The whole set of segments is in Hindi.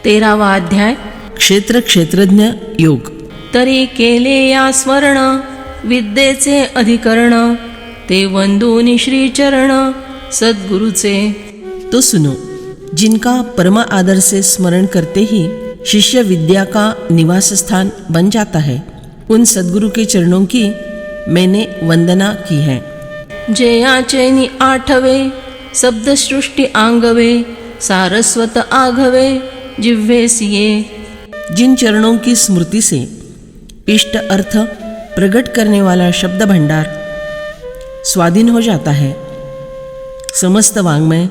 13वा अध्याय क्षेत्र क्षेत्रज्ञ योग. तरी केले या स्मरण विद्येचे अधिकरण, ते वंदूनी श्रीचरण सद्गुरुचे. तो सुनो, जिनका परमा आदर से स्मरण करते ही शिष्य विद्या का निवास स्थान बन जाता है, उन सद्गुरु के चरणों की मैंने वंदना की है. जयाचेनी आठवे शब्दसृष्टि आंगवे, सारस्वत आघवे जिह्वे सिये. जिन चरणों की स्मृति से इष्ट अर्थ प्रकट करने वाला शब्द भंडार स्वाधीन हो जाता है, समस्त वाङ्मय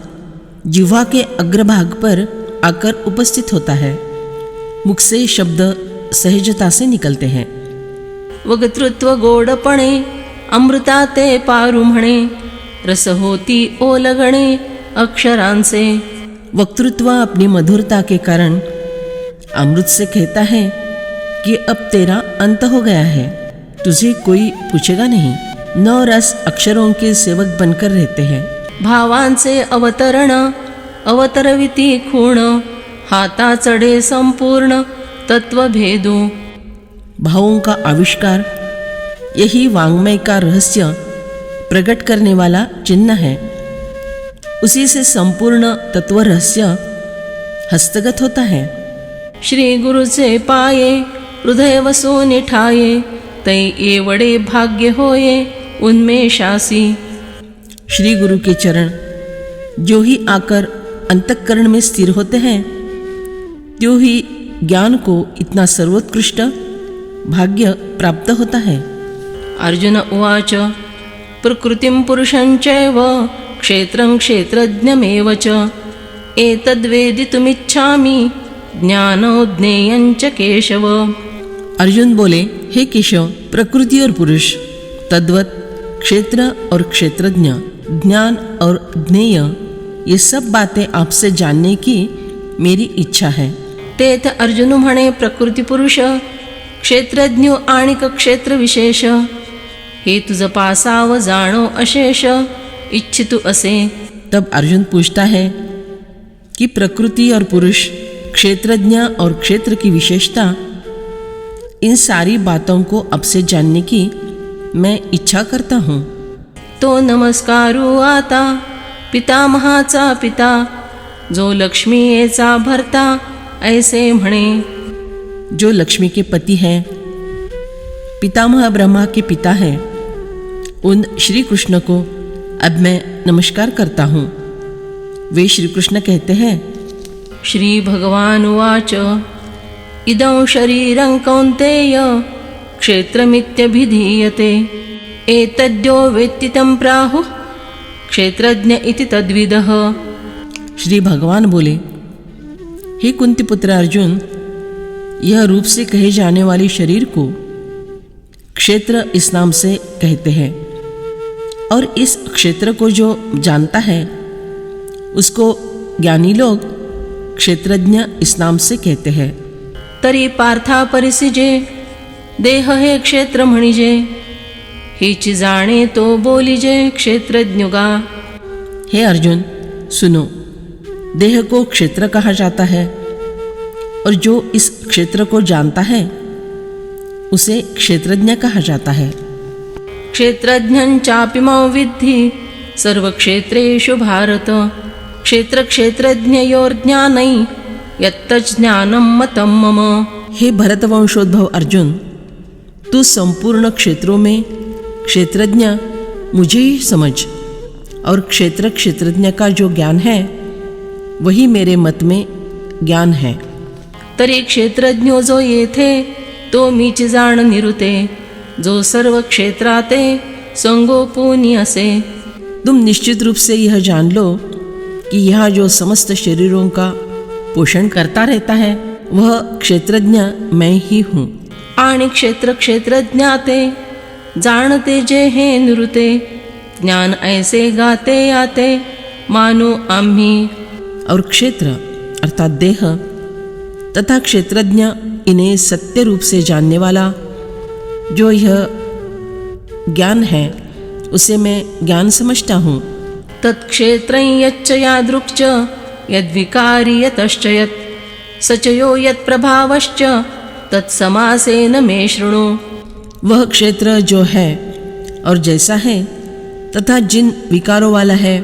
जिह्वा के अग्रभाग पर आकर उपस्थित होता है. मुख से शब्द सहजता से निकलते हैं. वक्तृत्व गोडपणे अमृता ते पारू म्हणे, रस होती ओलगणे अक्षरांसे. वक्तृत्व अपनी मधुरता के कारण अमृत से कहता है कि अब तेरा अंत हो गया है, तुझे कोई पूछेगा नहीं. 9 रस अक्षरों के सेवक बनकर रहते हैं. भावांचे अवतरण अवतरविती खूण, हाता चढे संपूर्ण तत्वभेदू. भावों का आविष्कार यही वाङ्मय का रहस्य प्रकट करने वाला चिन्ह है. उसी से संपूर्ण तत्व रहस्य हस्तगत होता है. श्री गुरुचे पाये हृदय वसूनि ठाये, तै एवढे भाग्य होये उन्मेषासी. श्री गुरु के चरण जो ही आकर अंतःकरण में स्थिर होते हैं, त्यों ही ज्ञान को इतना सर्वोत्कृष्ट भाग्य प्राप्त होता है. अर्जुन उवाच प्रकृतिं पुरुषञ्चैव क्षेत्रं क्षेत्रज्ञमेव च, एतद्वेदितुमिच्छामि ज्ञानो ज्ञेयं च केशव. अर्जुन बोले, हे केशव, प्रकृति और पुरुष, तद्वत क्षेत्र और क्षेत्रज्ञ, ज्ञान और ज्ञेय, ये सब बातें आपसे जानने की मेरी इच्छा है. तेथ अर्जुन म्हणे प्रकृती पुरुष क्षेत्रज्ञ आणिक क्षेत्र विशेष, हे तुझ पासाव जाणो अशेष इच्छितु असे. तब अर्जुन पूछता है कि प्रकृति और पुरुष, क्षेत्रज्ञ और क्षेत्र की विशेषता, इन सारी बातों को अब से जानने की मैं इच्छा करता हूँ. तो नमस्कारू आता पितामहाचा पिता, जो लक्ष्मीचा भरता ऐसे म्हणे. जो लक्ष्मी के पति हैं, पितामह ब्रह्मा के पिता हैं, उन श्री कृष्ण को अब मैं नमस्कार करता हूँ. वे श्री कृष्ण कहते हैं, श्री भगवान उवाच इदं शरीरं कौन्तेय क्षेत्रमित्यभिधीयते, एतद्यो वेत्ति तं प्राहुः क्षेत्रज्ञ इति तद्विदः. श्री भगवान बोले, हे कुंती पुत्र अर्जुन, यह रूप से कहे जाने वाली शरीर को क्षेत्र इस नाम से कहते हैं, और इस क्षेत्र को जो जानता है उसको ज्ञानी लोग क्षेत्रज्ञ इस नाम से कहते हैं. तरी पार्था परिसिजे देह हे क्षेत्र म्हणिजे, हिची जाणे तो बोलिजे क्षेत्रज्ञुगा. हे अर्जुन, सुनो, देह को क्षेत्र कहा जाता है, और जो इस क्षेत्र को जानता है उसे क्षेत्रज्ञ कहा जाता है. क्षेत्रज्ञं चापि मां विद्धि सर्वक्षेत्रेषु भारत, क्षेत्र क्षेत्रज्ञयोर्ज्ञानै यत्तज्ज्ञानं मतं मम. हे भरतवंशोद्भव अर्जुन, तू संपूर्ण क्षेत्रों में क्षेत्रज्ञ मुझे ही समझ, और क्षेत्र क्षेत्रज्ञ का जो ज्ञान है वही मेरे मत में ज्ञान है. तरी क्षेत्रज्ञो जो येथे तो मीच जाण निरुते, जो सर्व क्षेत्राते संगोपूनी असे. तुम निश्चित रूप से यह जान लो कि यह जो समस्त शरीरों का पोषण करता रहता है वह क्षेत्रज्ञ मैं ही हूँ. आणि क्षेत्र क्षेत्रज्ञाते जाणते जे हे निरुते, ज्ञान ऐसे गाते आते मानो आम्ही. और क्षेत्र अर्थात देह तथा क्षेत्रज्ञ, इन्हें सत्य रूप से जानने वाला जो यह ज्ञान है उसे मैं ज्ञान समझता हूँ. तत्क्षेत्रं यच्च यादृक् च यद्विकारी यतश्च यत् सचयो यत्प्रभावश्च तत्समासेन मे शृणु। वह क्षेत्र जो है और जैसा है तथा जिन विकारों वाला है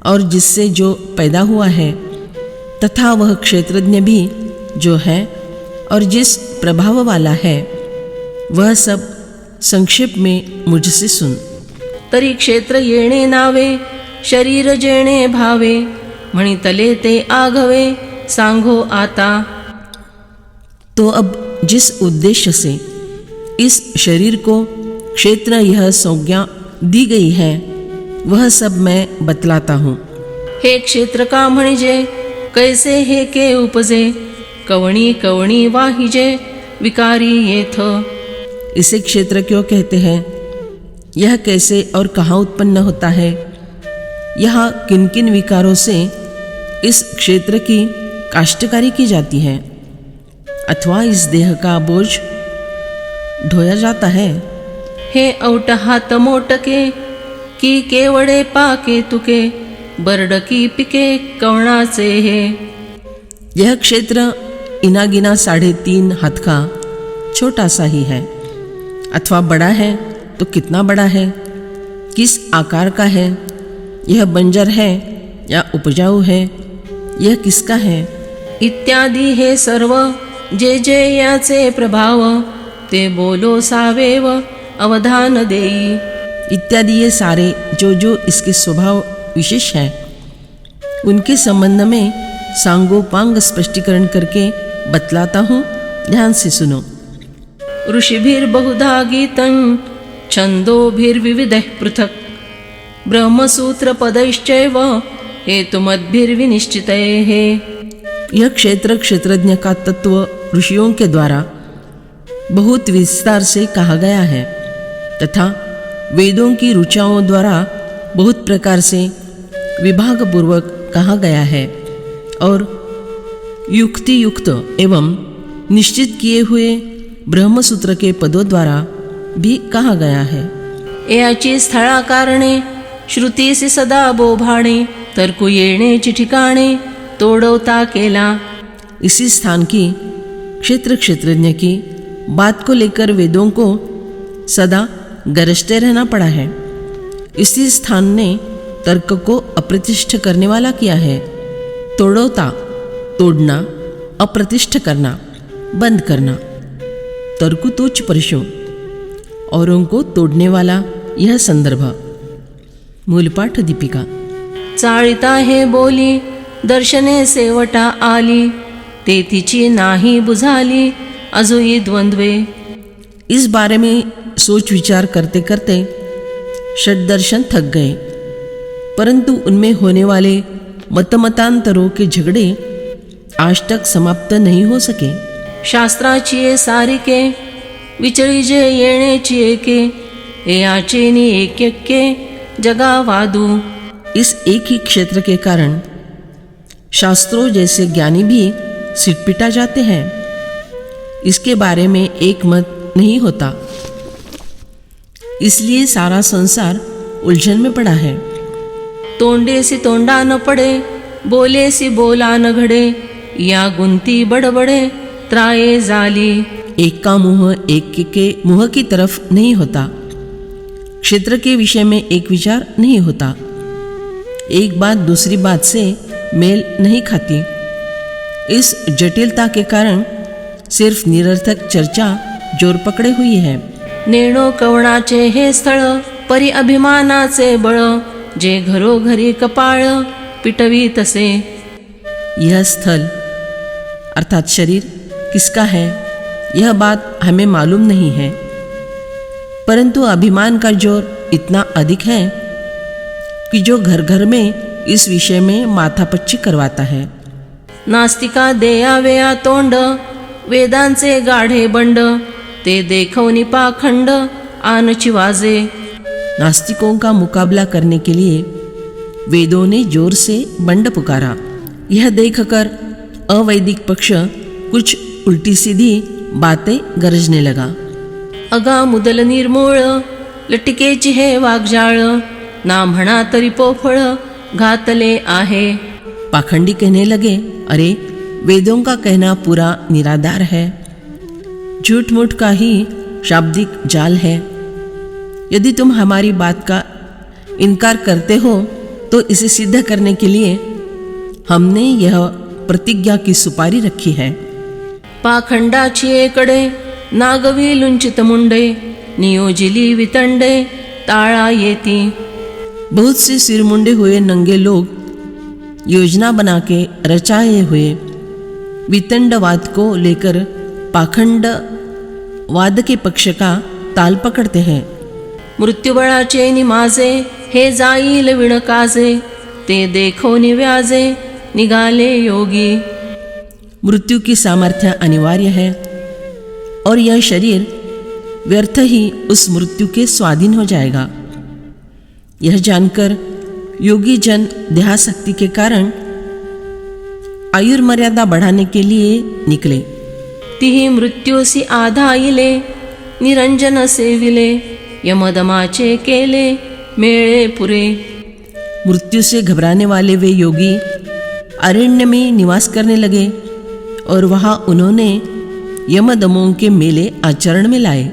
और जिससे जो पैदा हुआ है, तथा वह क्षेत्रज्ञ भी जो है और जिस प्रभाव वाला है, वह सब संक्षेप में मुझसे सुन। तरी क्षेत्र येणे नावे शरीर जेणे भावे म्हणितले ते आघवे सांगो आता। तो अब जिस उद्देश्य से इस शरीर को क्षेत्र यह संज्ञा दी गई है, वह सब मैं बतलाता हूँ। हे क्षेत्र का म्हणजे कैसे हे के उपजे कवणी कवणी वाहिजे विकारी येथ। इसे क्षेत्र क्यों कहते हैं, यह कैसे और कहाँ उत्पन्न होता है, यहाँ किन किन विकारों से इस क्षेत्र की काश्तकारी की जाती है अथवा इस देह का बोझ ढोया जाता है। हे औट हात मोटके की केवडे पाके तुके बरडकी पिके कवणाचे हे। यह क्षेत्र इनागिना 3.5 हाथ का छोटा सा ही है, अथवा बड़ा है तो कितना बड़ा है, किस आकार का है, यह बंजर है या उपजाऊ है, यह किसका है, इत्यादि हे सर्व जे जे याचे प्रभाव ते बोलो सावेव अवधान देई। इत्यादि ये सारे जो जो इसके स्वभाव विशेष हैं, उनके संबंध में सांगोपांग स्पष्टीकरण करके बतलाता हूँ, ध्यान से सुनो। ऋषिभिर्बहुधा गीतं छन्दोभिर्विविधैः पृथक् ब्रह्मसूत्रपदैश्चैव हेतुमद्भिर्विनिश्चितैः। यह क्षेत्र क्षेत्रज्ञ का तत्व ऋषियों के द्वारा बहुत विस्तार से कहा गया है तथा वेदों की ऋचाओं द्वारा बहुत प्रकार से विभाग पूर्वक कहा गया है और युक्ति युक्त एवं निश्चित किए हुए ब्रह्मसूत्र के पदों द्वारा भी कहा गया है। याची स्थळा कारणे श्रुतीसी सदा बोभाणे तर्कु येणेची ठिकाणे तोडवता केला। इसी स्थान की क्षेत्र क्षेत्रज्ञ की बात को लेकर वेदों को सदा गरजते रहना पड़ा है। इसी स्थान ने तर्क को अप्रतिष्ठ करने वाला किया है। तोड़ोता तोड़ना, अप्रतिष्ठ करना, बंद करना। तर्कु तुच्छ परिशो, औरों को तोड़ने वाला यह संदर्भ। मूलपाठ दीपिका। चाळिता हे बोली दर्शने सेवटा आली तेथीची नाही बुझाली अजुई द्वंद्वे। इस बारे में सोच विचार करते करते षड्दर्शन थक गए, परंतु उनमें होने वाले मतमतांतरों के झगड़े आज तक समाप्त नहीं हो सके। शास्त्राची ये सारिके विचळी जे येणेची एके याचेनी एकेके जगावादू। इस एक ही क्षेत्र के कारण शास्त्रों जैसे ज्ञानी भी सिटपिटा जाते हैं। इसके बारे में एक मत नहीं होता, इसलिए सारा संसार उलझन में पड़ा है। तोंडेसी तोंडा न पडे बोलेसी बोला न घडे या गुंती बडबडे त्राये जाली। एक का मुंह एक के मुंह की तरफ नहीं होता। क्षेत्र के विषय में एक विचार नहीं होता। एक बात दूसरी बात से मेल नहीं खाती। इस जटिलता के कारण सिर्फ निरर्थक चर्चा जोर पकड़े हुई है। नेणो कवणाचे हे स्थळ परी अभिमानाचे बळ जे घरोघरी कपाळ पिटवी तसे। यह स्थल अर्थात शरीर किसका है, यह बात हमें मालूम नहीं है, परंतु अभिमान का जोर इतना अधिक है कि जो घर घर में इस विषय में माथापच्ची करवाता है। नास्तिका देयावेया तोंड वेदांचे गाढे बंड ते देखवनी पाखंड आनची वाजे। नास्तिकों का मुकाबला करने के लिए वेदों ने जोर से बंड पुकारा। यह देखकर अवैदिक पक्ष कुछ उल्टी सीधी बातें गरजने लगा। अगा मुदल निर्मूळ लटिकेची हे वाघजाळ ना म्हणा तरी पोफळ घातले आहे। पाखंडी कहने लगे, अरे वेदों का कहना पूरा निराधार है, झूठ मूठ का ही शाब्दिक जाल है। यदि तुम हमारी बात का इनकार करते हो तो इसे सिद्ध करने के लिए हमने यह प्रतिज्ञा की सुपारी रखी है। पाखंडाची एकडे नागवी लुंचित मुंडे, नियोजिली वितंडे ताळा येती। बहुत से सिरमुंडे हुए नंगे लोग योजना बना के रचाए हुए वितंडवाद को लेकर पाखंडवाद के पक्ष का ताल पकड़ते हैं। मृत्युबळाचे निमाजे हे जाईल विणकाजे, ते देखो निव्याजे निघाले योगी। मृत्यु की सामर्थ्य अनिवार्य है और यह शरीर व्यर्थ ही उस मृत्यु के स्वाधीन हो जाएगा। यह जानकर योगी जन देहासक्ति के कारण आयुर्मर्यादा बढ़ाने के लिए निकले। तिही मृत्यूसी आधाइले, निरंजन सेविले, यमदमाचे केले मेळे पुरे। मृत्यु से घबराने वाले वे योगी अरण्य में निवास करने लगे और वहां उन्होंने यमदमों के मेले आचरण में लाए।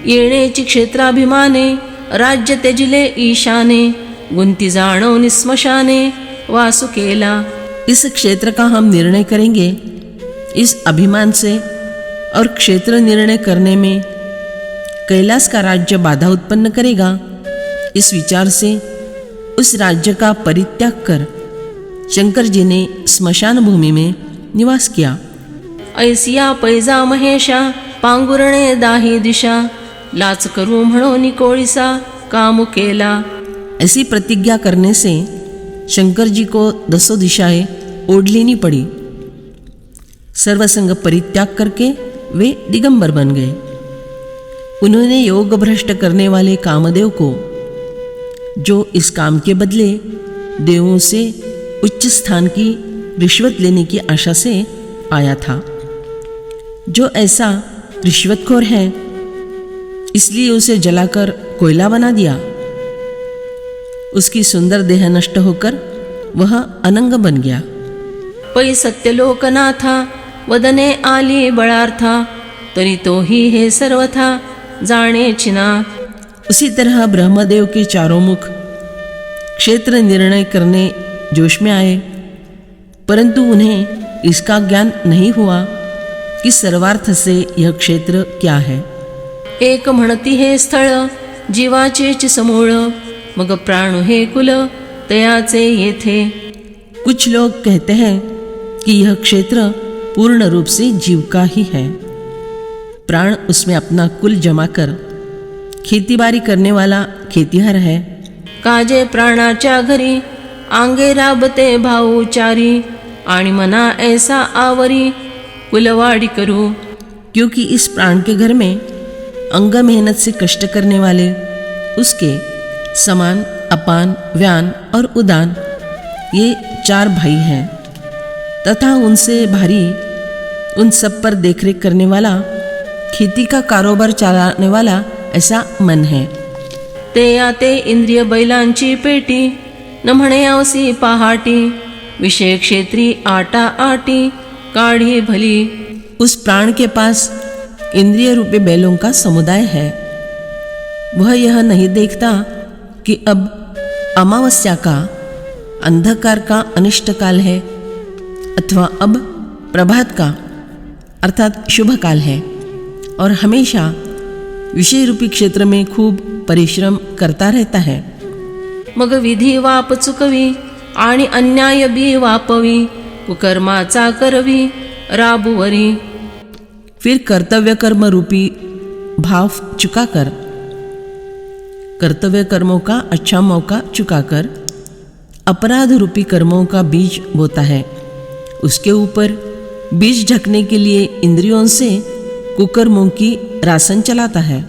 येणेची क्षेत्राभिमाने, राज्य त्यजिले ईशाने, गुंती जाणो निस्मशाने वासु केला। इस क्षेत्र का हम निर्णय करेंगे, इस अभिमान से और क्षेत्र निर्णय करने में कैलाश का राज्य बाधा उत्पन्न करेगा, इस विचार से उस राज्य का परित्याग कर शंकर जी ने स्मशान भूमि में निवास किया। ऐसिया पैजा महेशा, पांगुरणे दाही दिशा, लाच करू म्हणो निकोळीसा कामु केला। ऐसी प्रतिज्ञा करने से शंकर जी को 10 दिशाएं ओढ़ लेनी पड़ी। सर्वसंग परित्याग करके वे दिगंबर बन गए। उन्होंने योग भ्रष्ट करने वाले कामदेव को, जो इस काम के बदले देवों से उच्च स्थान की रिश्वत लेने की आशा से आया था, जो ऐसा रिश्वतखोर है इसलिए उसे जलाकर कोयला बना दिया। उसकी सुंदर देह नष्ट होकर वह अनंग बन गया। पै सत्यलोकनाथा, वदने आली बळार्था, तरी तोही हे सर्वथा जाणे छिना। उसी तरह ब्रह्मदेव के चारों मुख क्षेत्र निर्णय करने जोश में आए, परंतु उन्हें इसका ज्ञान नहीं हुआ कि सर्वार्थ से यह क्षेत्र क्या है। एक म्हणती हे स्थळ जीवाचेच समूळ, मग प्राणु हे कुल तयाचे येथे। कुछ लोग कहते हैं कि यह क्षेत्र पूर्ण रूप से जीव का ही है। प्राण उसमें अपना कुल जमा कर खेतीबाड़ी करने वाला खेतीहर है। काजे प्राणाच्या घरी, आंगे राबते भाऊचारी, आणि मना ऐसा आवरी कुलवाड़ी करू। क्योंकि इस प्राण के घर में अंग मेहनत से कष्ट करने वाले उसके समान अपान, व्यान और उदान ये 4 भाई हैं, तथा उनसे भारी उन सब पर देखरेख करने वाला, खेती का कारोबार चलाने वाला ऐसा मन है। ते आते इंद्रिय बैलांची पेटी, न म्हणे आवसी पहाटी, विषय क्षेत्री आटा आटी काढ़ी भली। उस प्राण के पास इंद्रिय रूपी बैलों का समुदाय है। वह यह नहीं देखता कि अब अमावस्या का, अंधकार का अनिष्ट काल है अथवा अब प्रभात का अर्थात शुभ काल है, और हमेशा विषय रूपी क्षेत्र में खूब परिश्रम करता रहता है। मग विधी वाप चुकवी आणि अन्याय बी वापवी, कुकर्माचा करवी राबुवरी। फिर कर्तव्य कर्म रूपी भाव चुकाकर, कर्तव्य कर्मों का अच्छा मौका चुकाकर अपराध रूपी कर्मों का बीज बोता है। उसके ऊपर बीज ढकने के लिए इंद्रियों से कुकर्मों की रासन चलाता है।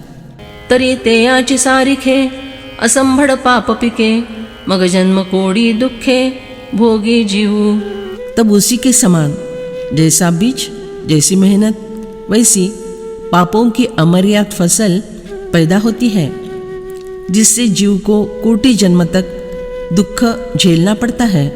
तरी तेयाची सारिखे असंभड पाप पिके, मग जन्म कोडी दुखे भोगी जीवू। तब उसी के समान जैसा बीज, जैसी मेहनत, वैसी पापों की अमर्याद फसल पैदा होती है, जिससे जीव को कोटि जन्म तक दुख झेलना पड़ता है।